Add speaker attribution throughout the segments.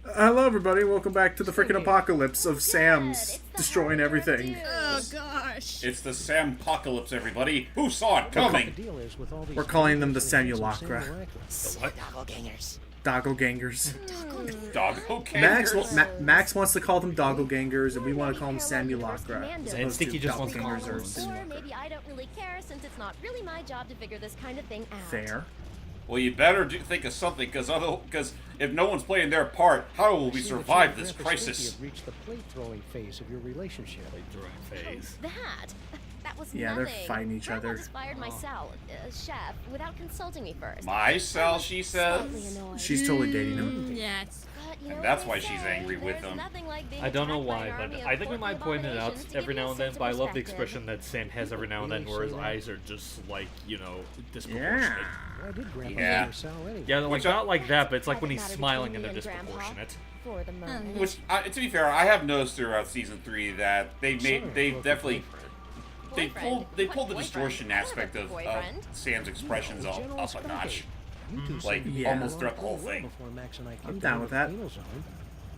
Speaker 1: Hello, everybody. Welcome back to the freaking apocalypse of Sam's destroying everything.
Speaker 2: Oh gosh.
Speaker 3: It's the Sam-pocalypse, everybody. Who saw it coming?
Speaker 1: We're calling them the Samulacra.
Speaker 3: The what?
Speaker 1: Dogglegangers.
Speaker 3: Doggopocalypse.
Speaker 1: Max wants to call them Dogglegangers, and we want to call them Samulacra.
Speaker 4: And Sticky just wants to call them.
Speaker 5: Or maybe I don't really care since it's not really my job to figure this kind of thing out.
Speaker 1: Fair.
Speaker 3: Well, you better think of something, because if no one's playing their part, how will we survive this crisis?
Speaker 6: Reached the plate throwing phase of your relationship.
Speaker 5: That was
Speaker 1: Yeah,
Speaker 5: nothing.
Speaker 1: they're fighting each
Speaker 5: Grandpa
Speaker 1: other.
Speaker 5: just fired my chef without consulting me first.
Speaker 3: My cell, she
Speaker 5: Slightly
Speaker 3: says.
Speaker 5: annoyed.
Speaker 1: She's totally dating him.
Speaker 2: Yes.
Speaker 5: But you know
Speaker 3: And that's
Speaker 5: what
Speaker 3: why
Speaker 5: they
Speaker 3: she's
Speaker 5: say,
Speaker 3: angry with
Speaker 5: there's
Speaker 3: him.
Speaker 5: nothing like being
Speaker 4: I don't know
Speaker 5: attacked by
Speaker 4: why,
Speaker 5: an
Speaker 4: but
Speaker 5: army of
Speaker 4: I think we might point it out
Speaker 5: abominations to
Speaker 4: every
Speaker 5: give you
Speaker 4: now
Speaker 5: a
Speaker 4: and then,
Speaker 5: sense
Speaker 4: but I
Speaker 5: of
Speaker 4: love the
Speaker 5: perspective.
Speaker 4: expression that Sam has every now and then where his eyes are just like, you know, disproportionate.
Speaker 1: Yeah.
Speaker 6: Why did Grandpa
Speaker 3: Yeah.
Speaker 6: fire Sal anyway?
Speaker 4: Yeah, like,
Speaker 3: Which
Speaker 4: not like that, but it's like
Speaker 5: Private
Speaker 4: when he's
Speaker 5: matter
Speaker 4: smiling
Speaker 5: between
Speaker 4: and they're
Speaker 5: me and Grandpa.
Speaker 4: disproportionate.
Speaker 5: For the moment.
Speaker 3: Which, to be fair, I have noticed throughout season 3 that they definitely they pulled the distortion aspect of Sam's expressions up a notch. Like
Speaker 1: Yeah.
Speaker 3: almost throughout the whole thing.
Speaker 1: I'm down with that.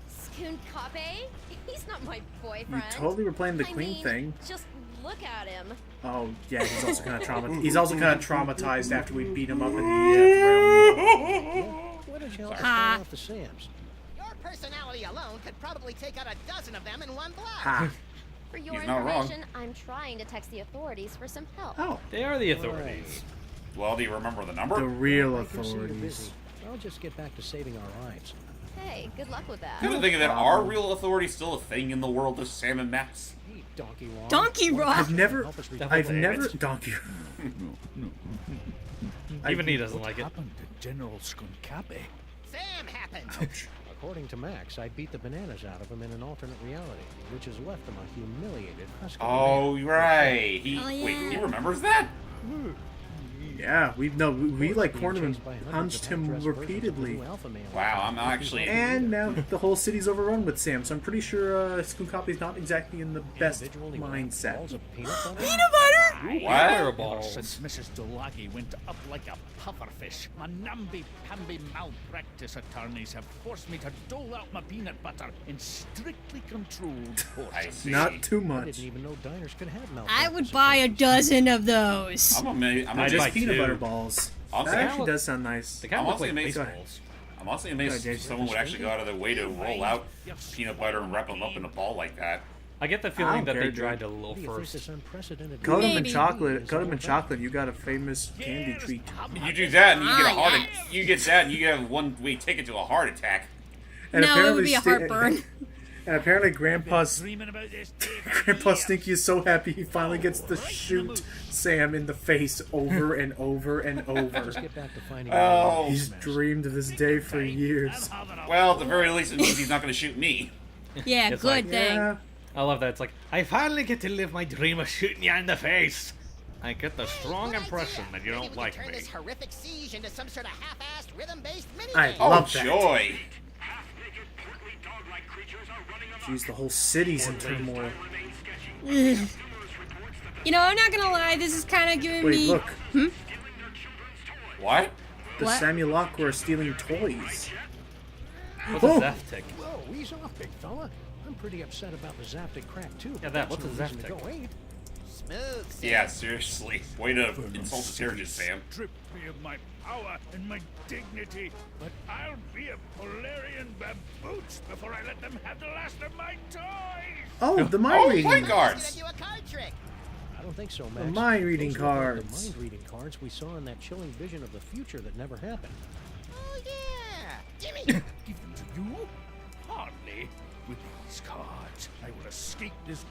Speaker 5: Scoon Cape? He's not my
Speaker 1: You
Speaker 5: boyfriend.
Speaker 1: totally were playing the
Speaker 5: I
Speaker 1: Queen
Speaker 5: mean,
Speaker 1: thing.
Speaker 5: Just look at him.
Speaker 1: Oh, yeah, he's also kind of traumatized after we beat him up in the realm.
Speaker 6: What did you
Speaker 2: Ha.
Speaker 6: off the Sams?
Speaker 7: Your personality alone could probably take out a dozen of them in one blow.
Speaker 1: Ha.
Speaker 5: For your
Speaker 3: He's not wrong.
Speaker 5: information, I'm trying to text the authorities for some help.
Speaker 1: Oh,
Speaker 4: They are the authorities.
Speaker 3: Well, do you remember the number?
Speaker 1: the real
Speaker 6: I can see you're
Speaker 1: authorities.
Speaker 6: busy. I'll just get back to saving our lives.
Speaker 5: Hey, good luck with that.
Speaker 3: Come to think of it, are real authorities still a thing in the world of Sam and Max?
Speaker 6: Hey, Donkey Wong.
Speaker 2: Donkey Rock.
Speaker 1: I've never
Speaker 4: Definitely.
Speaker 1: donkey.
Speaker 4: Even he doesn't like it.
Speaker 8: Happened to General Skunkape?
Speaker 7: Sam happened.
Speaker 6: According to Max, I beat the bananas out of him in an alternate reality, which has left him a humiliated husky.
Speaker 3: Oh, right.
Speaker 2: Oh,
Speaker 3: Wait, he
Speaker 2: yeah.
Speaker 3: remembers that?
Speaker 1: Yeah, we like cornered him, punched him repeatedly.
Speaker 3: Wow, I'm actually.
Speaker 1: And now the whole city's overrun with Sam, so I'm pretty sure Skunkapi's not exactly in the best mindset.
Speaker 2: Peanut butter?
Speaker 3: What?
Speaker 4: Fireballs.
Speaker 8: Since Mrs. Dulagi went up like a pufferfish, my namby-pamby malpractice attorneys have forced me to dole out my peanut butter in strictly controlled
Speaker 3: I
Speaker 8: portions.
Speaker 3: see.
Speaker 1: Not too
Speaker 6: I
Speaker 1: much.
Speaker 6: didn't even know diners could have milk.
Speaker 2: I would buy a dozen of those.
Speaker 3: I'm
Speaker 4: I'd
Speaker 1: Just
Speaker 4: buy
Speaker 1: peanut
Speaker 4: two.
Speaker 1: butter balls.
Speaker 3: Honestly,
Speaker 1: That
Speaker 3: I
Speaker 1: actually
Speaker 4: look-
Speaker 1: does sound nice.
Speaker 4: They kind
Speaker 3: I'm
Speaker 4: of look
Speaker 3: honestly
Speaker 4: like
Speaker 3: amazed.
Speaker 4: baseballs.
Speaker 3: I'm honestly amazed
Speaker 1: Jason.
Speaker 3: someone would actually go out of their way to roll out peanut butter and wrap them up in a ball like that.
Speaker 4: I get the
Speaker 1: I
Speaker 4: feeling
Speaker 1: don't
Speaker 4: that
Speaker 1: care,
Speaker 4: they tried a little
Speaker 6: What do you think
Speaker 4: first.
Speaker 6: this unprecedented
Speaker 1: Coat them in
Speaker 2: Maybe.
Speaker 1: chocolate. Coat them in chocolate. You got a famous candy treat.
Speaker 3: You do that, and you get a heart.
Speaker 2: yes.
Speaker 3: You get that, and you get one. We take it to a heart attack.
Speaker 1: And
Speaker 2: No, it would be a
Speaker 1: Sti-
Speaker 2: heartburn.
Speaker 1: And apparently, Grandpa
Speaker 8: Dreaming about this day for
Speaker 1: Grandpa
Speaker 8: years.
Speaker 1: Stinky is so happy he finally gets to shoot Sam in the face over and over and over.
Speaker 6: Let's get back to finding
Speaker 3: Oh.
Speaker 1: He's dreamed of this day for years.
Speaker 3: Well, at the very least, it means he's not going to shoot me.
Speaker 2: Yeah,
Speaker 4: It's
Speaker 2: good
Speaker 4: like-
Speaker 2: thing.
Speaker 1: Yeah.
Speaker 4: I love that. It's like, I finally get to live my dream of shooting you in the face. I get the strong
Speaker 7: Good
Speaker 4: impression
Speaker 7: idea.
Speaker 4: that you
Speaker 7: Maybe
Speaker 4: don't
Speaker 7: we
Speaker 4: like
Speaker 7: could turn
Speaker 4: me.
Speaker 7: this horrific siege into some sort of half-assed rhythm-based mini
Speaker 1: I
Speaker 3: Oh,
Speaker 1: love that.
Speaker 3: joy!
Speaker 1: Jeez, the whole city's in turmoil.
Speaker 2: Ugh. You know, I'm not gonna lie, this is kind of giving
Speaker 1: Wait,
Speaker 2: me...
Speaker 1: look.
Speaker 3: What?
Speaker 1: The
Speaker 2: What?
Speaker 1: Samulacra are stealing toys.
Speaker 4: What's
Speaker 1: Oh.
Speaker 4: a Zaftig?
Speaker 6: Whoa, ease off, big fella. I'm pretty upset about the Zaptic crack, too.
Speaker 4: Yeah,
Speaker 6: but
Speaker 4: that-
Speaker 6: that's
Speaker 4: what's
Speaker 6: no
Speaker 4: a
Speaker 6: reason to
Speaker 4: Zaptic?
Speaker 6: go, ain't?
Speaker 7: Smooth, Sam.
Speaker 3: Yeah, seriously. Way to insult the terriers, Sam.
Speaker 8: Strip me of my power and my dignity, but I'll be a Polarian babooch before I let them have the last of my toys.
Speaker 1: Oh, the
Speaker 3: Oh,
Speaker 1: mind
Speaker 3: play
Speaker 1: reading.
Speaker 3: cards!
Speaker 7: Gonna do a card trick.
Speaker 6: I don't think so, Max.
Speaker 1: mind reading
Speaker 6: Those look like
Speaker 1: cards.
Speaker 6: The mind reading cards we saw in that chilling vision of the future that never happened.
Speaker 7: Oh yeah. Jimmy.
Speaker 8: Give them to you? Hardly. With these cards, I will escape this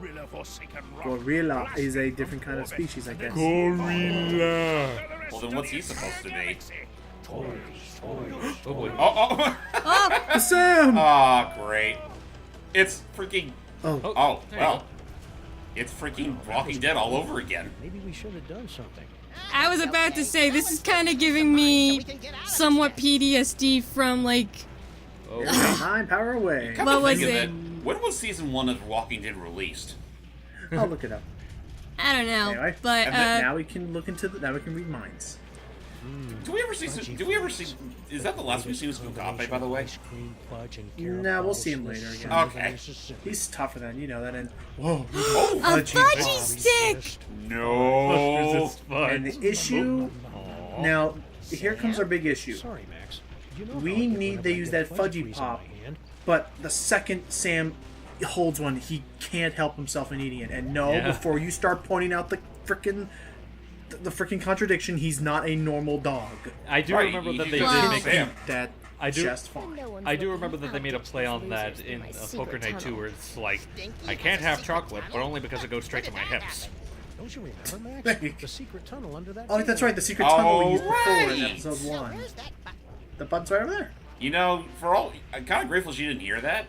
Speaker 8: gorilla-forsaken rock.
Speaker 1: Gorilla is a different kind of species, I guess.
Speaker 4: Gorilla.
Speaker 3: Well, then what's he supposed to be?
Speaker 8: Toys.
Speaker 4: Oh boy.
Speaker 3: Oh, oh!
Speaker 1: Sam!
Speaker 3: Ah, great. It's freaking...
Speaker 1: Oh,
Speaker 3: Oh,
Speaker 4: there you
Speaker 3: well.
Speaker 4: go.
Speaker 3: It's freaking Walking Dead all over again.
Speaker 6: Maybe we should have done something.
Speaker 2: I was about to say, this is kind of giving me somewhat PTSD from, like...
Speaker 1: time, power away.
Speaker 3: Come
Speaker 2: What
Speaker 3: to
Speaker 2: was
Speaker 3: think of
Speaker 2: it?
Speaker 3: When was season 1 of Walking Dead released?
Speaker 1: I'll look it up.
Speaker 2: I don't know,
Speaker 1: Anyway,
Speaker 2: but,
Speaker 1: and then now we can look into now we can read minds.
Speaker 3: Do we ever see? Is that the last we see of Skunkape, by the way?
Speaker 1: Nah, we'll see him later again.
Speaker 3: Okay.
Speaker 1: He's tougher than, you know, that and... Whoa.
Speaker 3: Oh,
Speaker 2: A fudgy stick!
Speaker 3: no.
Speaker 1: And the issue... Now, here comes our big issue.
Speaker 6: Sorry, Max.
Speaker 1: We need they use that fudgy pop, but the second Sam holds one, he can't help himself in eating it. And no,
Speaker 4: Yeah.
Speaker 1: before you start pointing out the frickin' contradiction, he's not a normal dog.
Speaker 4: I do
Speaker 3: Right,
Speaker 4: remember that
Speaker 3: you
Speaker 4: they
Speaker 3: just
Speaker 4: did
Speaker 2: Wow.
Speaker 4: make
Speaker 3: Sam.
Speaker 1: That
Speaker 4: I do-
Speaker 1: just fine.
Speaker 4: I do remember that they made a play on that in Poker Night 2 where it's like, I can't have chocolate, but only because it goes straight to my hips.
Speaker 6: Don't you remember, Max? The secret tunnel under that.
Speaker 1: Oh, that's
Speaker 6: table.
Speaker 1: right, the secret tunnel we used before in
Speaker 3: right.
Speaker 1: episode
Speaker 7: So
Speaker 1: 1.
Speaker 7: where's that button?
Speaker 1: The button's right over there.
Speaker 3: You know, I'm kind of grateful she didn't hear that.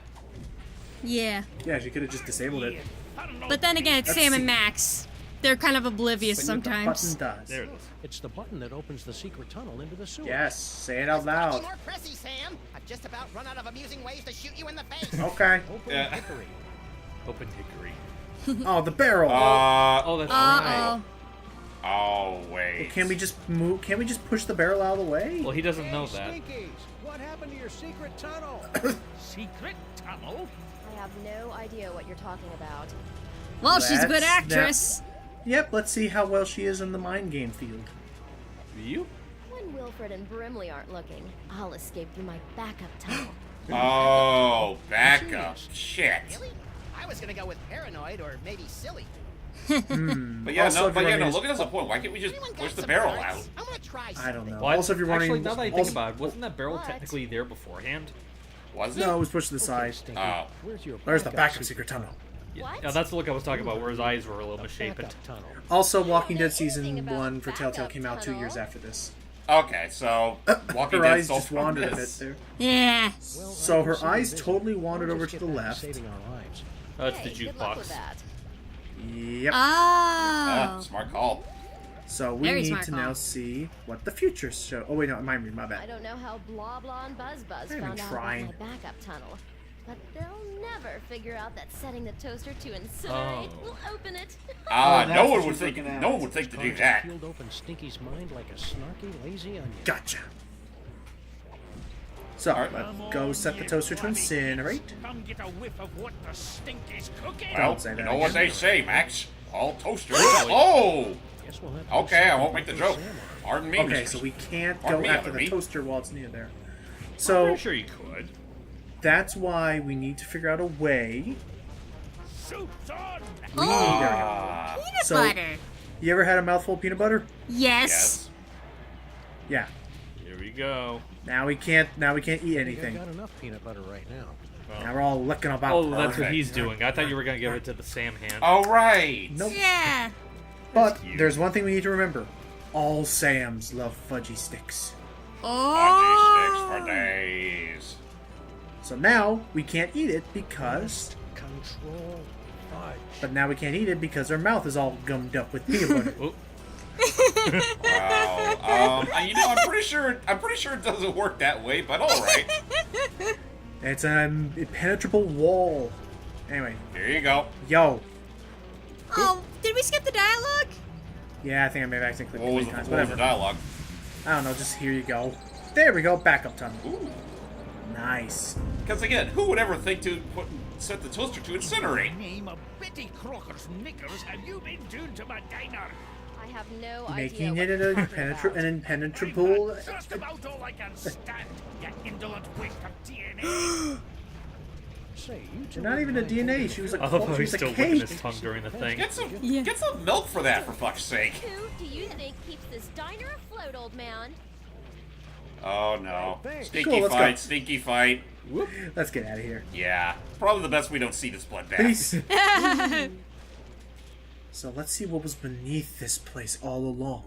Speaker 2: Yeah.
Speaker 1: Yeah, she could have just disabled it.
Speaker 2: But then again, it's
Speaker 1: Let's
Speaker 2: Sam
Speaker 1: see.
Speaker 2: and Max. They're kind of oblivious
Speaker 1: But what the
Speaker 2: sometimes.
Speaker 1: button does.
Speaker 4: There it is.
Speaker 6: It's the button that opens the secret tunnel into the sewer.
Speaker 1: Yes, say it out
Speaker 7: Be
Speaker 1: loud.
Speaker 7: more pressy, Sam. I've just about run out of amusing ways to shoot you in the face.
Speaker 1: Okay.
Speaker 6: Open
Speaker 3: Yeah.
Speaker 6: hickory.
Speaker 4: Open hickory.
Speaker 1: Oh, the barrel.
Speaker 4: Oh, that's right.
Speaker 2: Uh-oh.
Speaker 3: Oh wait.
Speaker 1: Can we just move? Can't we just push the barrel out of the way?
Speaker 4: Well, he doesn't know that.
Speaker 6: Stinkies, what happened to your secret tunnel?
Speaker 8: Secret tunnel?
Speaker 5: I have no idea what you're talking about.
Speaker 2: Well, she's a good
Speaker 1: That's-
Speaker 2: actress.
Speaker 1: Yep, let's see how well she is in the mind game field.
Speaker 4: You?
Speaker 5: When Wilfred and Brimley aren't looking, I'll escape through my backup tunnel.
Speaker 3: Oh, backup. Shit.
Speaker 7: Really? I was gonna go with paranoid or maybe silly.
Speaker 3: But yeah,
Speaker 1: Also, if you're running
Speaker 3: Logan has a point. Why can't we just
Speaker 7: Anyone got
Speaker 3: push the
Speaker 7: some
Speaker 3: barrel
Speaker 7: cards?
Speaker 3: out?
Speaker 7: I'm gonna try
Speaker 1: I
Speaker 7: something.
Speaker 1: don't know.
Speaker 4: What?
Speaker 1: Also, if you're running,
Speaker 4: Actually, now that I think
Speaker 1: also-
Speaker 4: about it, wasn't that barrel
Speaker 5: What?
Speaker 4: technically there beforehand?
Speaker 3: Was it?
Speaker 1: No, it was pushed to the
Speaker 6: Okay,
Speaker 1: side.
Speaker 6: Stinky,
Speaker 3: Oh.
Speaker 6: where's your
Speaker 1: There's the
Speaker 6: backup
Speaker 1: backup secret tunnel.
Speaker 5: What?
Speaker 4: Yeah, that's the look I was talking about, where his eyes were a little misshapen.
Speaker 6: backup tunnel?
Speaker 1: Also, Walking
Speaker 5: know
Speaker 1: Dead season
Speaker 5: anything about
Speaker 1: 1 for Telltale
Speaker 5: backup
Speaker 1: came out 2
Speaker 5: tunnel.
Speaker 1: years after this.
Speaker 3: Okay, so Walking
Speaker 1: Her
Speaker 3: Dead
Speaker 1: eyes
Speaker 3: stole
Speaker 1: just
Speaker 3: from
Speaker 1: wandered a bit
Speaker 3: this.
Speaker 1: there.
Speaker 2: Yeah.
Speaker 6: Well,
Speaker 1: So
Speaker 6: I
Speaker 1: her
Speaker 6: can see you're
Speaker 1: eyes
Speaker 6: busy.
Speaker 1: totally wandered
Speaker 6: We'll
Speaker 1: over
Speaker 6: just
Speaker 1: to the
Speaker 6: get back
Speaker 1: left.
Speaker 6: saving our lives.
Speaker 4: That's
Speaker 5: Hey,
Speaker 4: the
Speaker 5: good luck with
Speaker 4: jukebox.
Speaker 5: that.
Speaker 1: Yep.
Speaker 3: Ah,
Speaker 2: Oh.
Speaker 3: smart call.
Speaker 1: So we
Speaker 2: Very
Speaker 1: need
Speaker 2: smart
Speaker 1: to
Speaker 2: call.
Speaker 1: now see what the future show. Oh wait, no, my
Speaker 5: I
Speaker 1: bad.
Speaker 5: don't know how Blah Blah and Buzz Buzz
Speaker 1: Not even
Speaker 5: found out
Speaker 1: trying.
Speaker 5: about my backup tunnel. But they'll never figure out that setting the toaster to incinerate
Speaker 4: Oh.
Speaker 5: will open it.
Speaker 3: Ah,
Speaker 1: Oh, that's
Speaker 3: no
Speaker 1: what
Speaker 3: one would
Speaker 1: she's
Speaker 3: think.
Speaker 1: looking at.
Speaker 3: No one would think to do
Speaker 6: Cards
Speaker 3: that.
Speaker 6: peeled open Stinky's mind like a snarky, lazy onion.
Speaker 1: Gotcha. So
Speaker 3: Alright.
Speaker 1: let's go set the toaster to incinerate.
Speaker 8: Come get a whiff of what the stink is cooking.
Speaker 3: Well,
Speaker 1: Don't say
Speaker 3: you
Speaker 1: that
Speaker 3: know what
Speaker 1: again.
Speaker 3: they say, Max. All toasters. Oh,
Speaker 6: Guess we'll have to
Speaker 3: okay. I
Speaker 6: decide
Speaker 3: won't make the
Speaker 6: what
Speaker 3: joke.
Speaker 6: Sam wants.
Speaker 3: Pardon me.
Speaker 1: Okay,
Speaker 3: Mr.
Speaker 1: so we can't
Speaker 3: Pardon
Speaker 1: go
Speaker 3: me,
Speaker 1: after
Speaker 3: Other
Speaker 1: the
Speaker 3: me.
Speaker 1: toaster while it's near there.
Speaker 4: I'm
Speaker 1: So
Speaker 4: pretty sure you could.
Speaker 1: that's why we need to figure out a way.
Speaker 8: Soup's on.
Speaker 3: Ah,
Speaker 2: Peanut
Speaker 1: So-
Speaker 2: butter.
Speaker 1: You ever had a mouthful of peanut butter?
Speaker 2: Yes.
Speaker 3: yes.
Speaker 1: Yeah.
Speaker 4: Here we go.
Speaker 1: Now we can't. Now we can't eat
Speaker 6: I've
Speaker 1: anything.
Speaker 6: got enough peanut butter right now.
Speaker 1: Now we're all licking about.
Speaker 4: Oh, that's what
Speaker 1: perfect.
Speaker 4: he's doing. I thought you were gonna give it to the Sam hand.
Speaker 3: All right.
Speaker 1: Nope.
Speaker 2: Yeah.
Speaker 1: But
Speaker 4: cute.
Speaker 1: there's one thing we need to remember: all Sams love fudgy sticks.
Speaker 3: Fudgy sticks
Speaker 2: Oh.
Speaker 3: for days.
Speaker 1: So now we can't eat it because.
Speaker 6: Control fudge.
Speaker 1: But now we can't eat it because our mouth is all gummed up with peanut butter.
Speaker 4: Oh,
Speaker 3: Wow. You know, I'm pretty sure it doesn't work that way, but all right.
Speaker 1: It's an impenetrable wall. Anyway,
Speaker 3: Here you go.
Speaker 1: yo.
Speaker 2: Oh, did we skip the dialogue?
Speaker 1: Yeah, I think I may have accidentally
Speaker 3: What was
Speaker 1: clicked
Speaker 3: the,
Speaker 1: it 3 times.
Speaker 3: what was the
Speaker 1: Whatever.
Speaker 3: dialogue?
Speaker 1: I don't know. Just here you go. There we go. Backup tunnel.
Speaker 3: Ooh.
Speaker 1: Nice.
Speaker 3: Because again, who would ever think to set the toaster to incinerate?
Speaker 8: Name of Betty Crocker's knickers have you been doing to my diner?
Speaker 5: I have no idea.
Speaker 1: Making
Speaker 5: what
Speaker 1: it
Speaker 5: you're
Speaker 1: an
Speaker 5: talking about.
Speaker 1: impenetrable.
Speaker 8: I've got just about all I can stand, you indolent waste of DNA.
Speaker 6: Say, you two
Speaker 1: Not
Speaker 6: are
Speaker 1: even a
Speaker 6: fine
Speaker 1: DNA.
Speaker 6: together.
Speaker 1: She was a
Speaker 4: I love
Speaker 1: she
Speaker 4: how he's
Speaker 1: was a
Speaker 4: still whipping
Speaker 1: cake.
Speaker 4: his tongue during the thing.
Speaker 3: Get some,
Speaker 2: Yeah.
Speaker 3: get some milk for that, for fuck's sake.
Speaker 5: Who do you think keeps this diner afloat, old man?
Speaker 3: Oh no.
Speaker 6: Thanks.
Speaker 3: Stinky
Speaker 1: Cool, let's go.
Speaker 3: fight, stinky fight.
Speaker 1: Let's get out of here.
Speaker 3: Yeah. Probably the best we don't see this bloodbath.
Speaker 1: Peace. So let's see what was beneath this place all along.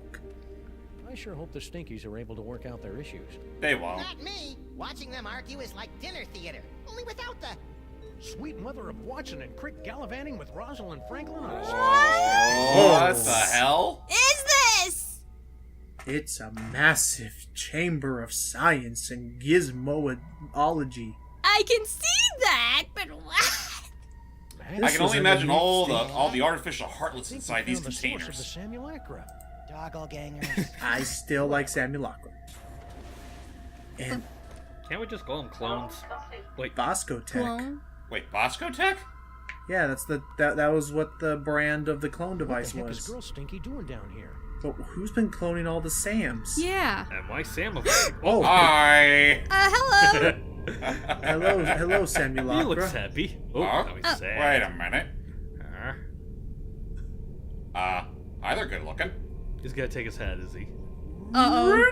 Speaker 6: I sure hope the Stinkies are able to work out their issues.
Speaker 3: They won't.
Speaker 7: Not me. Watching them argue is like dinner theater, only without the.
Speaker 6: Sweet mother of Watson and Crick gallivanting with Rosalind Franklin on a
Speaker 3: Oh, what the hell?
Speaker 2: Is this?
Speaker 1: It's a massive chamber of science and gizmoology.
Speaker 2: I can see that, but what?
Speaker 3: I
Speaker 1: This
Speaker 3: can
Speaker 1: was
Speaker 3: only
Speaker 1: a
Speaker 3: imagine
Speaker 1: unique
Speaker 3: all
Speaker 1: thing.
Speaker 3: the artificial heartlets inside these
Speaker 6: The source of the
Speaker 3: containers.
Speaker 6: simulacra.
Speaker 7: Doppelgangers.
Speaker 1: I still like Samuel Lockwood. And
Speaker 4: Can't we just call them clones? Wait,
Speaker 1: Bosco Tech.
Speaker 2: Clone.
Speaker 3: Wait, Bosco Tech?
Speaker 1: Yeah, that was what the brand of the clone device
Speaker 6: What the heck is
Speaker 1: was.
Speaker 6: Girl Stinky doing down here?
Speaker 1: But who's been cloning all the Sams?
Speaker 2: Yeah.
Speaker 4: am I Sam?
Speaker 1: Oh,
Speaker 3: Hi.
Speaker 2: Hello.
Speaker 1: hello, Samuel
Speaker 4: He looks
Speaker 1: Lockwood.
Speaker 4: happy. Oh,
Speaker 3: Oh,
Speaker 4: now he's sad.
Speaker 3: wait a minute.
Speaker 4: Uh,
Speaker 3: Hi, they're good looking.
Speaker 4: he's gonna take his hat, is he?
Speaker 2: Uh-oh.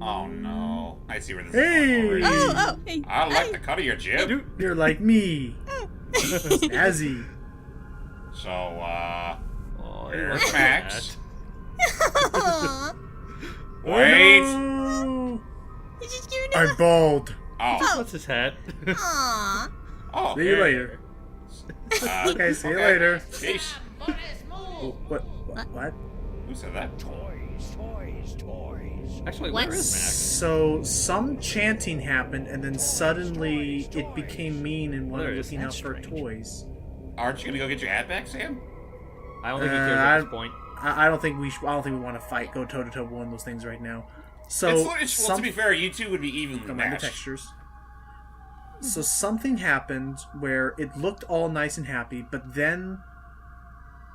Speaker 3: Oh no. I see where this
Speaker 1: Hey!
Speaker 3: is going already.
Speaker 2: Oh, hey.
Speaker 3: I like the cut of your jib.
Speaker 1: You're like me, Azzy.
Speaker 3: So,
Speaker 4: Oh, he
Speaker 3: here's
Speaker 4: looks
Speaker 3: Max.
Speaker 2: Aw.
Speaker 3: Wait.
Speaker 1: Oh,
Speaker 2: He's just giving
Speaker 1: I'm
Speaker 2: him
Speaker 1: bald.
Speaker 3: Oh.
Speaker 4: What's his hat?
Speaker 2: Aw.
Speaker 3: Oh.
Speaker 1: See you later. Okay, see you later.
Speaker 3: Sheesh.
Speaker 1: What?
Speaker 3: Who said that?
Speaker 4: Actually,
Speaker 2: What?
Speaker 4: where is Max?
Speaker 1: So some chanting happened, and then suddenly it became mean and
Speaker 4: There
Speaker 1: wanted
Speaker 4: it is.
Speaker 1: looking out
Speaker 6: That's
Speaker 1: for
Speaker 6: strange.
Speaker 1: toys.
Speaker 3: Aren't you gonna go get your hat back, Sam?
Speaker 4: I don't think he cares at this point.
Speaker 1: I don't think I don't think we want to fight, go toe to toe with one of those things right now. So
Speaker 3: Well, to be fair, you two would be evenly
Speaker 1: Don't mind the
Speaker 3: matched.
Speaker 1: textures. So something happened where it looked all nice and happy, but then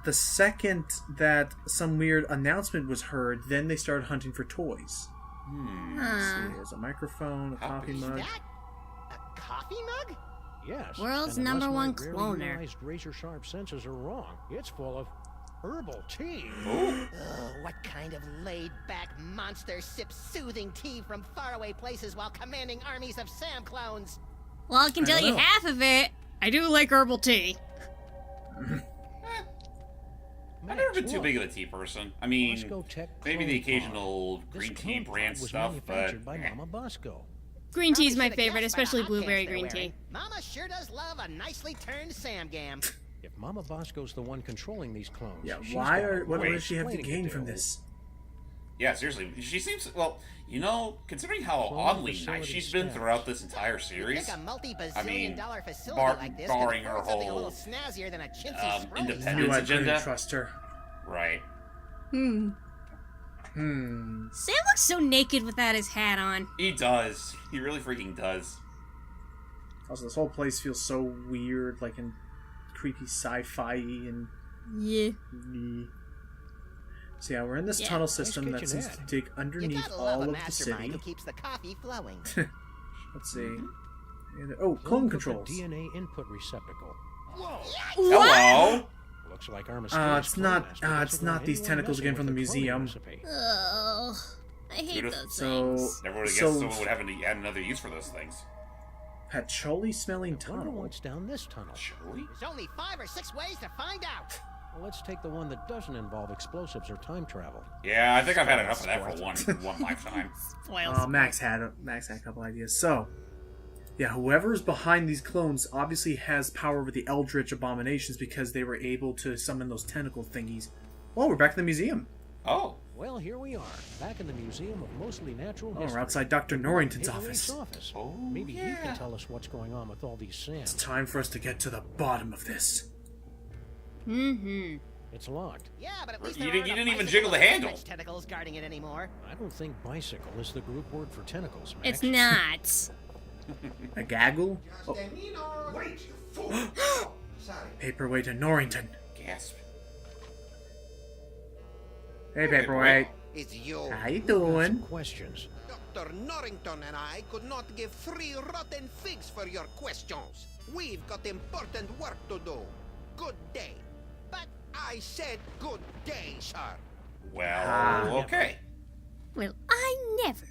Speaker 1: the second that some weird announcement was heard, then they started hunting for toys. Let's see, there's a microphone, a coffee
Speaker 3: Is
Speaker 1: mug.
Speaker 7: That a coffee mug?
Speaker 6: Yes.
Speaker 2: World's
Speaker 6: and unless
Speaker 2: number
Speaker 6: my
Speaker 2: one
Speaker 6: rarely
Speaker 2: cloner.
Speaker 6: realized razor-sharp senses are wrong. It's full of herbal tea.
Speaker 3: Ooh.
Speaker 7: Oh, what kind of laid-back monster sips soothing tea from faraway places while commanding armies of Sam clones?
Speaker 2: Well, I can
Speaker 1: I
Speaker 2: tell
Speaker 1: don't
Speaker 2: you
Speaker 1: know.
Speaker 2: half of it. I do like herbal tea.
Speaker 3: I've never been too big of a tea person. I mean,
Speaker 6: Bosco Tech
Speaker 3: maybe the
Speaker 6: Clone
Speaker 3: occasional
Speaker 6: Pod.
Speaker 3: green
Speaker 6: This
Speaker 3: tea
Speaker 6: clone
Speaker 3: brand
Speaker 6: pod was
Speaker 3: stuff, but
Speaker 6: manufactured by
Speaker 3: eh.
Speaker 6: Mama Bosco.
Speaker 2: Green tea is my
Speaker 7: Probably should've
Speaker 2: favorite,
Speaker 7: guessed by the
Speaker 2: especially
Speaker 7: hot
Speaker 2: blueberry
Speaker 7: pants they're
Speaker 2: green tea.
Speaker 7: wearing. Mama sure does love a nicely turned Sam Gam.
Speaker 6: If Mama Bosco's the one controlling these clones,
Speaker 1: Yeah,
Speaker 6: she's
Speaker 1: why
Speaker 6: got a
Speaker 1: are what
Speaker 6: lot of
Speaker 1: does she have to
Speaker 6: explaining
Speaker 1: gain from
Speaker 6: do.
Speaker 1: this?
Speaker 3: Yeah, seriously, she seems well. You know, considering how
Speaker 6: Clone
Speaker 3: oddly
Speaker 6: facility
Speaker 3: nice she's been
Speaker 6: staff.
Speaker 3: throughout this entire
Speaker 7: You
Speaker 3: series,
Speaker 7: think a multi-bazillion
Speaker 3: I mean,
Speaker 7: dollar facility
Speaker 3: bar-
Speaker 7: like this
Speaker 3: barring
Speaker 7: could
Speaker 3: her
Speaker 7: afford something a
Speaker 3: whole,
Speaker 7: little snazzier than a chintzy scroll.
Speaker 1: I knew
Speaker 3: independence
Speaker 1: I couldn't
Speaker 3: agenda,
Speaker 1: trust her.
Speaker 3: right?
Speaker 2: Hmm.
Speaker 1: Hmm.
Speaker 2: Sam looks so naked without his hat on.
Speaker 3: He does. He really freaking does.
Speaker 1: Also, this whole place feels so weird, like in creepy sci-fi and.
Speaker 2: Yeah.
Speaker 1: So yeah, we're in this
Speaker 2: Yeah,
Speaker 1: tunnel
Speaker 6: nice
Speaker 1: system that seems to
Speaker 6: kitchenette.
Speaker 1: dig
Speaker 7: You
Speaker 1: underneath
Speaker 7: gotta love
Speaker 1: all
Speaker 7: a
Speaker 1: of the
Speaker 7: mastermind
Speaker 1: city.
Speaker 7: who keeps the coffee flowing.
Speaker 1: Let's see.
Speaker 3: Mm-hmm.
Speaker 1: And- oh, clone
Speaker 6: Look at
Speaker 1: controls.
Speaker 6: the DNA input receptacle.
Speaker 3: Hello.
Speaker 6: Looks like our mysterious
Speaker 1: It's
Speaker 6: clone
Speaker 1: not-
Speaker 6: master
Speaker 1: it's
Speaker 6: doesn't
Speaker 1: not
Speaker 6: want
Speaker 1: these
Speaker 6: anyone
Speaker 1: tentacles
Speaker 6: messing
Speaker 1: again from
Speaker 6: with
Speaker 1: the
Speaker 6: her cloning
Speaker 1: museum.
Speaker 6: recipe.
Speaker 2: Oh, I hate
Speaker 3: Beautiful.
Speaker 2: those
Speaker 1: So,
Speaker 2: things.
Speaker 3: Never would have
Speaker 1: so
Speaker 3: guessed someone would have add another use for those things.
Speaker 1: patchouli smelling
Speaker 6: I wonder
Speaker 1: tunnel.
Speaker 6: what's down this tunnel.
Speaker 3: Surely?
Speaker 7: There's only 5 or 6 ways to find out.
Speaker 6: Well, let's take the one that doesn't involve explosives or time travel.
Speaker 3: Yeah, I think I've had enough of that for one lifetime.
Speaker 2: Spoils.
Speaker 1: Max had a couple ideas. So, yeah, whoever's behind these clones obviously has power over the Eldritch abominations because they were able to summon those tentacle thingies. Well, we're back in the museum.
Speaker 3: Oh,
Speaker 6: Well, here we are, back in the Museum of Mostly Natural
Speaker 1: Oh,
Speaker 6: History.
Speaker 1: we're outside Dr. Norrington's
Speaker 6: Hickory's
Speaker 1: office.
Speaker 3: Oh,
Speaker 6: Maybe he
Speaker 3: yeah.
Speaker 6: can tell us what's going on with all these
Speaker 1: It's
Speaker 6: sands.
Speaker 1: time for us to get to the bottom of this.
Speaker 2: Mm-hmm.
Speaker 6: It's locked.
Speaker 7: Yeah, but at least
Speaker 3: You
Speaker 7: there
Speaker 3: didn't-
Speaker 7: aren't
Speaker 3: you
Speaker 7: a
Speaker 3: didn't even
Speaker 7: bicycle
Speaker 3: jiggle the
Speaker 7: with
Speaker 3: handle.
Speaker 7: Eldritch tentacles guarding it anymore.
Speaker 6: I don't think bicycle is the group word for tentacles, Max.
Speaker 2: It's not.
Speaker 1: A gaggle? Oh,
Speaker 9: Wait, you fool! Sorry.
Speaker 1: paperweight to Norrington.
Speaker 3: gasp.
Speaker 1: Hey, paperweight.
Speaker 9: It's you.
Speaker 1: How you
Speaker 6: Got some
Speaker 1: doing?
Speaker 6: questions.
Speaker 9: Dr. Norrington and I could not give 3 rotten figs for your questions. We've got important work to do. Good day. But I said good day, sir.
Speaker 3: Well, okay.
Speaker 2: Well, I never.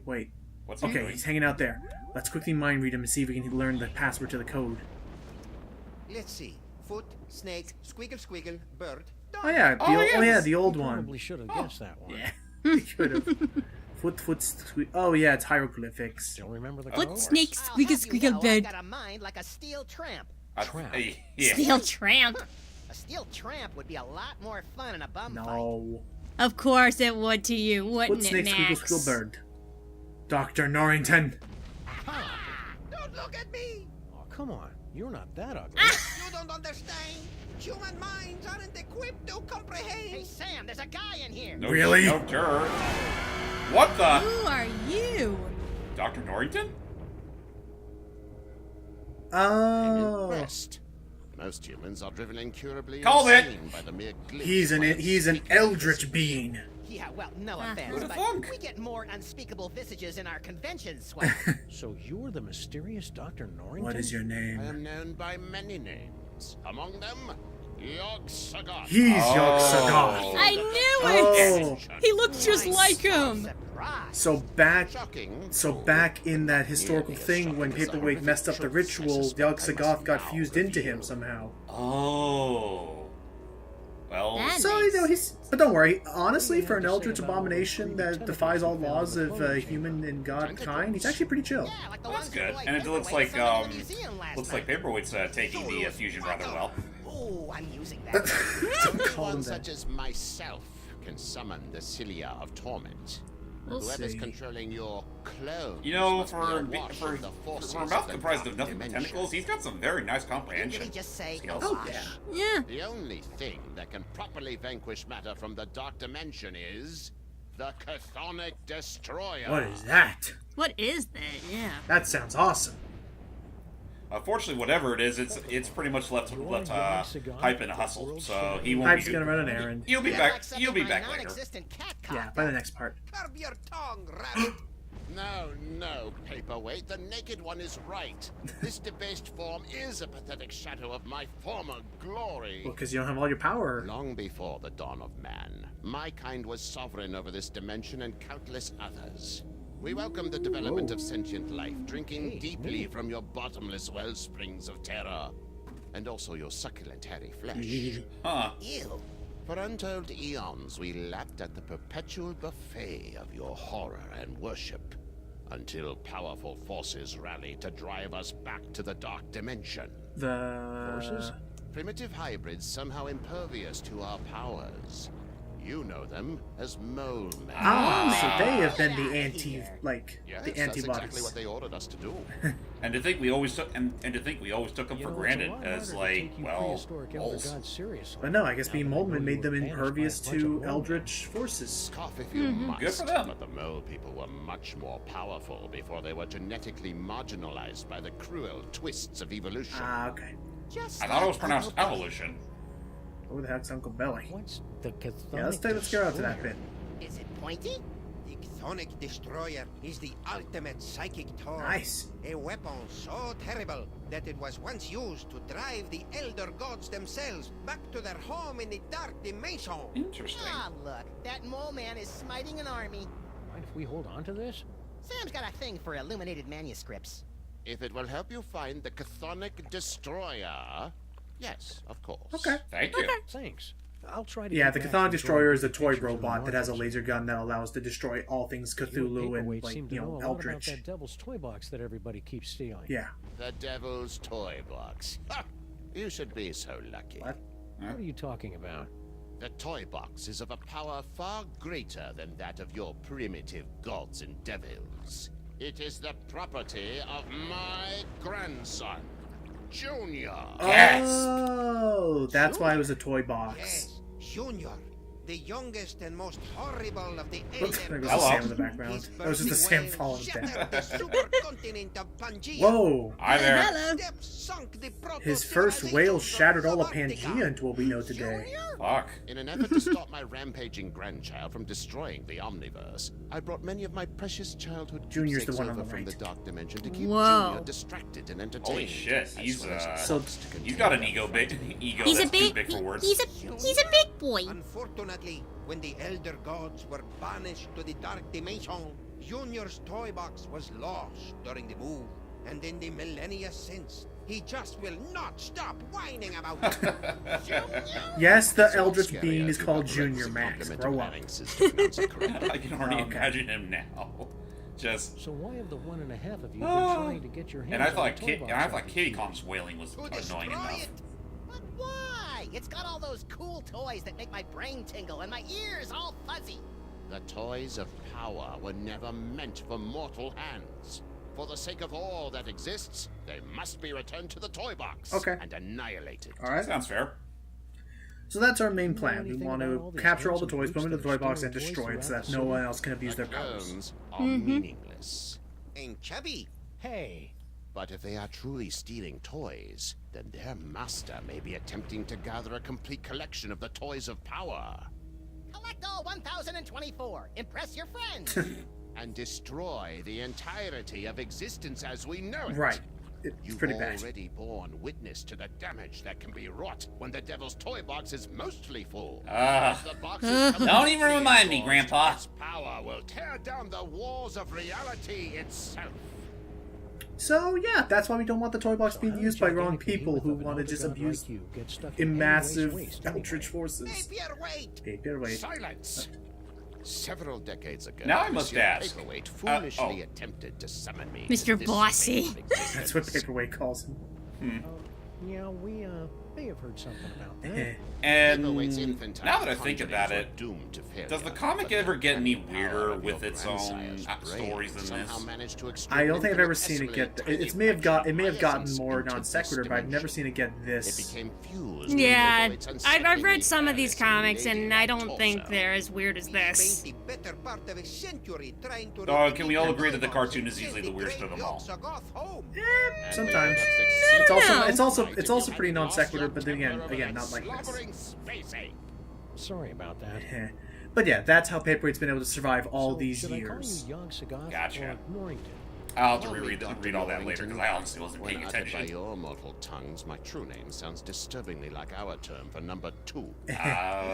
Speaker 1: Wait.
Speaker 3: What's he
Speaker 1: Okay,
Speaker 3: doing?
Speaker 1: he's hanging out there. Let's quickly mind read him and see if we can learn the password to the code.
Speaker 9: Let's see. Foot, snake, squiggle, squiggle, bird.
Speaker 1: Oh yeah, the old one.
Speaker 6: Probably should have guessed that one.
Speaker 1: Yeah, we could have. Oh yeah, it's hieroglyphics.
Speaker 6: Still remember the
Speaker 2: Foot
Speaker 6: code?
Speaker 2: snake
Speaker 7: I'll
Speaker 2: squeak a
Speaker 7: have
Speaker 2: squeak
Speaker 7: you
Speaker 2: a
Speaker 7: know, I've
Speaker 2: bed.
Speaker 7: got a mind like a steel tramp.
Speaker 6: Trap.
Speaker 3: Yeah.
Speaker 2: Steel tramp.
Speaker 7: A steel tramp would be a lot more fun in a bum fight.
Speaker 1: No.
Speaker 2: Of course it would to you, wouldn't
Speaker 1: Foot
Speaker 2: it,
Speaker 1: snake squiggle
Speaker 2: Max?
Speaker 1: squiggle bird. Dr. Norrington.
Speaker 7: Don't look at me!
Speaker 6: Oh, come on. You're not that ugly.
Speaker 9: You don't understand. Human minds aren't equipped to comprehend.
Speaker 7: Hey, Sam, there's a guy in here.
Speaker 3: No,
Speaker 1: Really?
Speaker 3: No dirt. What the?
Speaker 2: Who are you?
Speaker 3: Dr. Norrington?
Speaker 1: Oh,
Speaker 10: Impressed. Most humans are driven incurably
Speaker 3: Called it.
Speaker 10: insane by the mere glimpse
Speaker 1: he's an eldritch being.
Speaker 7: Yeah, well, no offense,
Speaker 3: Who'da
Speaker 7: but
Speaker 3: thunk?
Speaker 7: we get more unspeakable visages in our convention swag.
Speaker 6: So you're the mysterious Dr. Norrington?
Speaker 1: What is your
Speaker 10: I
Speaker 1: name?
Speaker 10: am known by many names. Among them, Yog-Sagoth.
Speaker 1: He's Yog
Speaker 3: Oh.
Speaker 1: Sagoth.
Speaker 2: I knew it!
Speaker 1: Oh,
Speaker 2: He looks just like him!
Speaker 7: Surprise.
Speaker 1: so back
Speaker 10: Shocking.
Speaker 1: back in that historical thing when Paperweight messed up the ritual, Yog Sagoth got fused into him somehow.
Speaker 3: Oh. Well,
Speaker 2: That
Speaker 1: So
Speaker 2: makes-
Speaker 1: you know he's. But don't worry. Honestly, for an eldritch abomination that defies all laws of human and god kind, he's actually pretty chill.
Speaker 7: Yeah, like the
Speaker 3: that's
Speaker 7: ones
Speaker 3: good.
Speaker 7: your boy
Speaker 3: And it looks
Speaker 7: Paperweight
Speaker 3: like,
Speaker 7: summoned in the museum last
Speaker 3: looks like
Speaker 7: night.
Speaker 3: Paperweight's taking the fusion rather well.
Speaker 7: Oh, I'm using that.
Speaker 1: Don't call him
Speaker 10: Anyone
Speaker 1: that.
Speaker 10: such as myself can summon the Cilia of Torment.
Speaker 2: We'll
Speaker 10: Whoever's
Speaker 1: see.
Speaker 10: controlling your clothes
Speaker 3: You know,
Speaker 10: must be awash in the forces
Speaker 3: for a
Speaker 10: of
Speaker 3: mouth
Speaker 10: the
Speaker 3: comprised of
Speaker 10: dark
Speaker 3: nothing but
Speaker 10: dimension.
Speaker 3: tentacles, he's got some very nice
Speaker 7: Did
Speaker 3: comprehension.
Speaker 7: he just say
Speaker 3: Skills.
Speaker 1: Oh
Speaker 7: awash?
Speaker 1: yeah.
Speaker 2: Yeah.
Speaker 10: The only thing that can properly vanquish matter from the dark dimension is the Chthonic Destroyer.
Speaker 1: What is that?
Speaker 2: What is that? Yeah.
Speaker 1: That sounds awesome.
Speaker 3: Unfortunately, whatever it is, it's pretty much left Hype in a hustle, so he won't
Speaker 1: Hype's
Speaker 3: be.
Speaker 1: gonna run an errand.
Speaker 3: He'll be
Speaker 7: Yeah,
Speaker 3: back.
Speaker 7: except
Speaker 3: He'll be
Speaker 7: my
Speaker 3: back later.
Speaker 7: non-existent cat
Speaker 1: Yeah,
Speaker 7: cock.
Speaker 1: by the next part.
Speaker 9: Curb your tongue, rabbit.
Speaker 10: No, Paperweight. The Naked One is right. This debased form is a pathetic shadow of my former glory.
Speaker 1: Well, because you don't have all your power.
Speaker 10: Long before the dawn of man, my kind was sovereign over this dimension and countless others. We welcomed the development of sentient life, drinking deeply from your bottomless well springs of terror, and also your succulent hairy flesh.
Speaker 3: Huh.
Speaker 7: Ew.
Speaker 10: For untold eons, we lapped at the perpetual buffet of your horror and worship, until powerful forces rallied to drive us back to the dark dimension.
Speaker 1: The
Speaker 6: Forces?
Speaker 10: Primitive hybrids somehow impervious to our powers. You know them as mole men.
Speaker 1: so they have been the
Speaker 7: Get
Speaker 1: anti,
Speaker 7: here.
Speaker 1: like
Speaker 10: Yes,
Speaker 1: the
Speaker 10: that's
Speaker 1: antibodies.
Speaker 10: exactly what they ordered us to do.
Speaker 3: And to think we always took them
Speaker 6: You
Speaker 3: for
Speaker 6: know,
Speaker 3: granted
Speaker 6: it's a lot
Speaker 3: as
Speaker 6: harder to
Speaker 3: like,
Speaker 6: take you
Speaker 3: well,
Speaker 6: prehistoric elder
Speaker 3: moles.
Speaker 6: gods seriously.
Speaker 1: But no, I guess
Speaker 6: Now
Speaker 1: being
Speaker 6: that I know
Speaker 1: moldman
Speaker 6: you
Speaker 1: made
Speaker 6: were
Speaker 1: them
Speaker 6: banished by a
Speaker 1: impervious
Speaker 6: bunch of
Speaker 1: to
Speaker 6: mole men.
Speaker 1: eldritch forces.
Speaker 10: Scoff if you must.
Speaker 3: Good for them.
Speaker 10: But the mole people were much more powerful before they were genetically marginalized by the cruel twists of evolution.
Speaker 1: Ah, okay.
Speaker 7: Just
Speaker 3: I thought it was
Speaker 7: like
Speaker 3: pronounced
Speaker 7: Uncle
Speaker 3: evolution.
Speaker 1: Who the heck's Uncle Belly?
Speaker 6: What's the Chthonic
Speaker 1: Yeah, let's go out to that
Speaker 6: Destroyer?
Speaker 1: bit.
Speaker 7: Billy. Is it pointy?
Speaker 9: The Chthonic Destroyer is the ultimate psychic toy.
Speaker 1: Nice.
Speaker 9: A weapon so terrible that it was once used to drive the Elder Gods themselves back to their home in the Dark Dimension.
Speaker 3: Interesting.
Speaker 7: Ah, look, that mole man is smiting an army.
Speaker 6: Mind if we hold on to this?
Speaker 7: Sam's got a thing for illuminated manuscripts.
Speaker 10: If it will help you find the Chthonic Destroyer, yes, of course.
Speaker 1: Okay.
Speaker 3: Thank you.
Speaker 6: Thanks. I'll try to.
Speaker 1: Yeah,
Speaker 6: get
Speaker 1: the
Speaker 6: back
Speaker 1: Chthonic
Speaker 6: some
Speaker 1: Destroyer is a
Speaker 6: pictures
Speaker 1: toy
Speaker 6: of the
Speaker 1: robot that has a
Speaker 6: markers.
Speaker 1: laser gun that allows to destroy all things
Speaker 6: You
Speaker 1: Cthulhu and
Speaker 6: paperweights
Speaker 1: like
Speaker 6: seem to
Speaker 1: you know
Speaker 6: know a lot about
Speaker 1: eldritch.
Speaker 6: that devil's toy box that everybody keeps stealing.
Speaker 1: Yeah.
Speaker 10: The Devil's Toy Box. Ha! You should be so lucky.
Speaker 1: What?
Speaker 6: What are you talking about?
Speaker 10: The toy box is of a power far greater than that of your primitive gods and devils. It is the property of my grandson, Junior.
Speaker 1: Oh, that's why it was a toy box.
Speaker 9: Yes, Junior, the youngest and most horrible of the
Speaker 1: Oops,
Speaker 9: Elder
Speaker 1: there goes
Speaker 9: Gods.
Speaker 1: the Sam in the background.
Speaker 9: His
Speaker 1: That was just the
Speaker 9: burning
Speaker 1: Sam
Speaker 9: wail
Speaker 1: falling
Speaker 9: shattered
Speaker 1: down.
Speaker 9: the supercontinent of Pangea.
Speaker 1: Whoa!
Speaker 3: Hi there.
Speaker 2: Hello.
Speaker 9: Steps sunk the
Speaker 1: His first whale
Speaker 9: proto-civilizations
Speaker 1: shattered all of
Speaker 9: of Antarctica.
Speaker 1: Pangea into what we know today.
Speaker 3: Fuck.
Speaker 10: In an effort to stop my rampaging grandchild from destroying the Omniverse, I brought many of my precious childhood
Speaker 1: Junior's the
Speaker 10: keepsakes
Speaker 1: one on
Speaker 10: over
Speaker 1: the
Speaker 10: from the
Speaker 1: right.
Speaker 10: dark dimension to keep
Speaker 2: Whoa.
Speaker 10: Junior distracted and entertained.
Speaker 3: Holy shit.
Speaker 10: as
Speaker 3: He's
Speaker 10: well as
Speaker 1: So-
Speaker 10: assist to
Speaker 3: he's
Speaker 10: contain
Speaker 3: got an
Speaker 10: their
Speaker 3: ego
Speaker 2: He's a
Speaker 3: that's too
Speaker 2: big.
Speaker 3: big for words.
Speaker 2: He's a big boy.
Speaker 9: Unfortunately, when the Elder Gods were banished to the Dark Dimension, Junior's toy box was lost during the move. And in the millennia since, he just will not stop whining about it.
Speaker 1: Yes, the
Speaker 10: It's all
Speaker 1: Eldritch
Speaker 10: scary
Speaker 1: being
Speaker 10: as
Speaker 1: is
Speaker 10: you
Speaker 1: called
Speaker 10: correct
Speaker 1: Junior
Speaker 10: the
Speaker 1: Max.
Speaker 10: complement
Speaker 1: Grow
Speaker 10: of
Speaker 1: up.
Speaker 10: phalanxes to pronounce it correctly.
Speaker 3: I can already
Speaker 1: Okay.
Speaker 3: imagine him now. Just.
Speaker 6: So why have the 1.5 of you been
Speaker 3: Oh.
Speaker 6: trying to get your hands
Speaker 3: And I
Speaker 6: on
Speaker 3: thought
Speaker 6: the toy box?
Speaker 3: Kitty Comm's wailing was
Speaker 9: To
Speaker 3: annoying
Speaker 9: destroy
Speaker 3: enough.
Speaker 9: it.
Speaker 7: But why? It's got all those cool toys that make my brain tingle and my ears all fuzzy.
Speaker 10: The toys of power were never meant for mortal hands. For the sake of all that exists, they must be returned to the toy box and annihilated.
Speaker 1: All right.
Speaker 3: Sounds fair.
Speaker 1: So that's our main plan. We want to capture all the toys, put them into the toy box, and destroy it so that no one else can abuse their powers.
Speaker 10: Clones are meaningless.
Speaker 9: And chubby.
Speaker 6: Hey.
Speaker 10: But if they are truly stealing toys, then their master may be attempting to gather a complete collection of the toys of power.
Speaker 7: Collect all 1,024. Impress your friends.
Speaker 10: And destroy the entirety of existence as we know it.
Speaker 1: Right. It's
Speaker 10: You've
Speaker 1: pretty bad.
Speaker 10: already borne witness to the damage that can be wrought when the devil's toy box is mostly full. If the box is
Speaker 3: Don't even remind me,
Speaker 10: completely
Speaker 3: Grandpa.
Speaker 10: its power will tear down the walls of reality itself.
Speaker 1: So yeah, that's why we don't want the toy box being used by wrong people who want to just abuse massive Eldritch forces. Paperweight.
Speaker 10: Silence! Several decades ago,
Speaker 3: Now I must
Speaker 10: Monsieur
Speaker 3: ask.
Speaker 10: Paperweight foolishly attempted to summon me.
Speaker 2: Mr.
Speaker 10: to this
Speaker 2: Bossy.
Speaker 10: plane of existence.
Speaker 1: That's what Paperweight calls him.
Speaker 6: Yeah, we may have heard something about that.
Speaker 3: And
Speaker 10: Paperweight's infantile
Speaker 3: now that I think about
Speaker 10: conjurings were
Speaker 3: it,
Speaker 10: doomed to failure,
Speaker 3: does the comic
Speaker 10: but
Speaker 3: ever
Speaker 10: the
Speaker 3: get any
Speaker 10: power
Speaker 3: weirder
Speaker 10: of
Speaker 3: with
Speaker 10: your
Speaker 3: its own
Speaker 10: grandsire's brain
Speaker 3: stories than
Speaker 10: somehow
Speaker 3: this?
Speaker 10: managed to extract
Speaker 1: I don't think I've ever
Speaker 10: infinitesimally
Speaker 1: seen it get.
Speaker 10: tiny
Speaker 1: It may have got. It may have
Speaker 10: fraction
Speaker 1: gotten
Speaker 10: of
Speaker 1: more
Speaker 10: essence
Speaker 1: non
Speaker 10: into
Speaker 1: sequitur,
Speaker 10: this
Speaker 1: but I've never
Speaker 10: dimension.
Speaker 1: seen it get
Speaker 10: It
Speaker 1: this.
Speaker 10: became fused with
Speaker 2: Yeah,
Speaker 10: Paperweight's
Speaker 2: I've read
Speaker 10: unsettlingly
Speaker 2: some of these
Speaker 10: careless
Speaker 2: comics, and I don't
Speaker 10: torso.
Speaker 2: think they're as weird as this.
Speaker 9: The better part of a century trying to
Speaker 3: Oh, can we all agree that the cartoon is easily the weirdest of them all?
Speaker 1: Sometimes. It's also pretty non sequitur, but then again, not like this.
Speaker 6: Sorry about that.
Speaker 1: But yeah, that's how Paperweight's been able to survive all these
Speaker 6: should
Speaker 1: years.
Speaker 6: I call you young Sagoth
Speaker 3: Gotcha.
Speaker 6: or Norrington?
Speaker 3: I'll have to read all that later because I honestly wasn't
Speaker 10: When
Speaker 3: paying
Speaker 10: uttered by
Speaker 3: attention.
Speaker 10: your mortal tongues, my true name sounds disturbingly like our term for number 2.
Speaker 7: You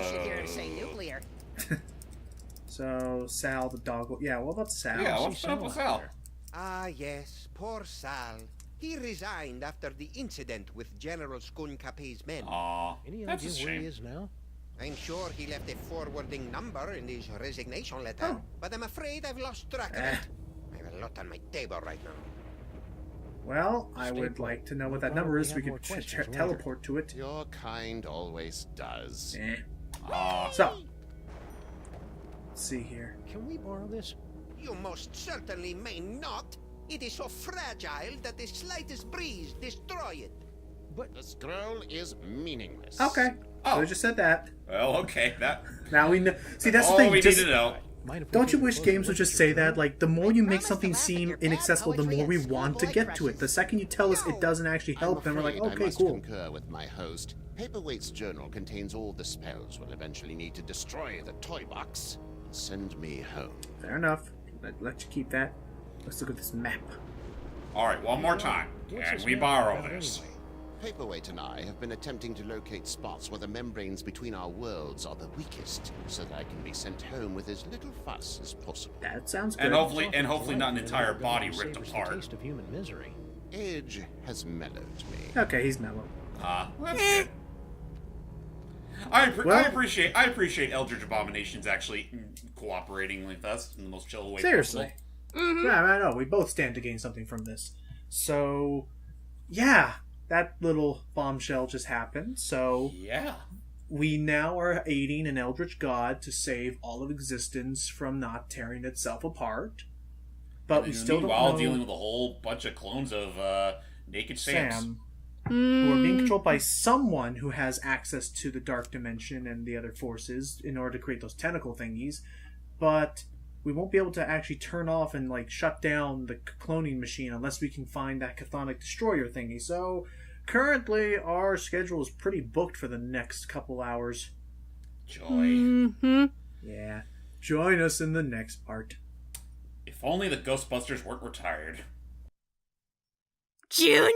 Speaker 7: should hear him say nuclear.
Speaker 1: So Sal the dog. Yeah, what about Sal?
Speaker 3: Yeah, what's up with Sal?
Speaker 9: Ah, yes, poor Sal. He resigned after the incident with General Scuncape's men.
Speaker 3: Aw,
Speaker 6: Any
Speaker 3: that's a
Speaker 6: idea where he
Speaker 3: shame.
Speaker 6: is now?
Speaker 9: I'm sure he left a forwarding number in his resignation letter, but I'm afraid I've lost track of it. I have a lot on my table right now.
Speaker 1: Well, I would like to know what that number is so we could teleport to it.
Speaker 10: Your kind always does.
Speaker 1: So, let's see here.
Speaker 6: Can we borrow this?
Speaker 9: You most certainly may not. It is so fragile that the slightest breeze destroy it.
Speaker 10: But the scroll is meaningless.
Speaker 1: Okay.
Speaker 3: Oh.
Speaker 1: So I just said that.
Speaker 3: Well, okay, that.
Speaker 1: Now we know. See, that's the
Speaker 3: all
Speaker 1: thing.
Speaker 3: we
Speaker 1: Just,
Speaker 3: need to know.
Speaker 1: don't you wish games would just say that? Like, the more you make something seem inaccessible, the more we want to get to it. The second you tell us it doesn't actually help, then we're like,
Speaker 10: I
Speaker 1: okay,
Speaker 10: must
Speaker 1: cool.
Speaker 10: concur with my host. Paperweight's journal contains all the spells we'll eventually need to destroy the toy box and send me home.
Speaker 1: Fair enough. Let you keep that. Let's look at this map.
Speaker 3: All right, one more time.
Speaker 6: What's
Speaker 3: Can
Speaker 6: this
Speaker 3: we
Speaker 6: map
Speaker 3: borrow
Speaker 6: about
Speaker 3: this?
Speaker 6: anyway?
Speaker 10: Paperweight and I have been attempting to locate spots where the membranes between our worlds are the weakest, so that I can be sent home with as little fuss as possible.
Speaker 1: That sounds good.
Speaker 3: And hopefully not an
Speaker 6: And
Speaker 3: entire
Speaker 6: everybody
Speaker 3: body
Speaker 6: savors
Speaker 3: ripped
Speaker 6: the
Speaker 3: apart.
Speaker 6: taste of human misery.
Speaker 10: Age has mellowed me.
Speaker 1: Okay, he's mellow.
Speaker 3: That's good. I
Speaker 1: Well-
Speaker 3: appreciate Eldritch Abominations actually cooperating with us in the most chill way
Speaker 1: Seriously.
Speaker 3: possible.
Speaker 1: Yeah, I know. We both stand to gain something from this. So, yeah, that little bombshell just happened. So,
Speaker 3: Yeah.
Speaker 1: we now are aiding an eldritch god to save all of existence from not tearing itself apart. But we still don't
Speaker 3: Meanwhile,
Speaker 1: know
Speaker 3: dealing with a whole bunch of clones of naked Sams.
Speaker 1: Sam, who are being controlled by someone who has access to the dark dimension and the other forces in order to create those tentacle thingies. But we won't be able to actually turn off and like shut down the cloning machine unless we can find that chthonic destroyer thingy. So currently our schedule is pretty booked for the next couple hours.
Speaker 3: Joy.
Speaker 1: Yeah. Join us in the next part.
Speaker 3: If only the Ghostbusters weren't retired.
Speaker 2: Junior?